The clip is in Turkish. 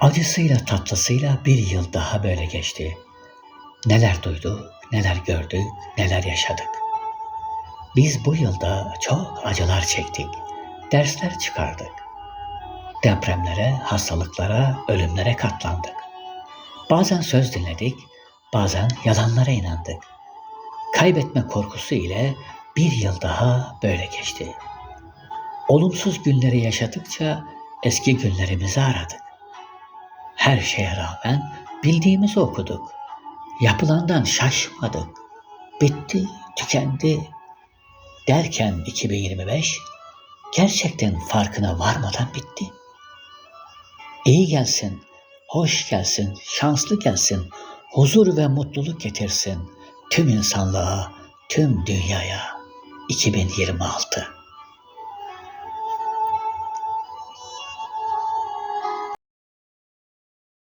Acısıyla tatlısıyla bir yıl daha böyle geçti. Neler duyduk, neler gördük, neler yaşadık. Biz bu yılda çok acılar çektik, dersler çıkardık. Depremlere, hastalıklara, ölümlere katlandık. Bazen söz dinledik, bazen yalanlara inandık. Kaybetme korkusu ile bir yıl daha böyle geçti. Olumsuz günleri yaşadıkça eski günlerimizi aradık. Her şeye rağmen bildiğimizi okuduk. Yapılandan şaşmadık. Bitti, tükendi derken 2025 gerçekten farkına varmadan bitti. İyi gelsin, hoş gelsin, şanslı gelsin, huzur ve mutluluk getirsin tüm insanlığa, tüm dünyaya. 2026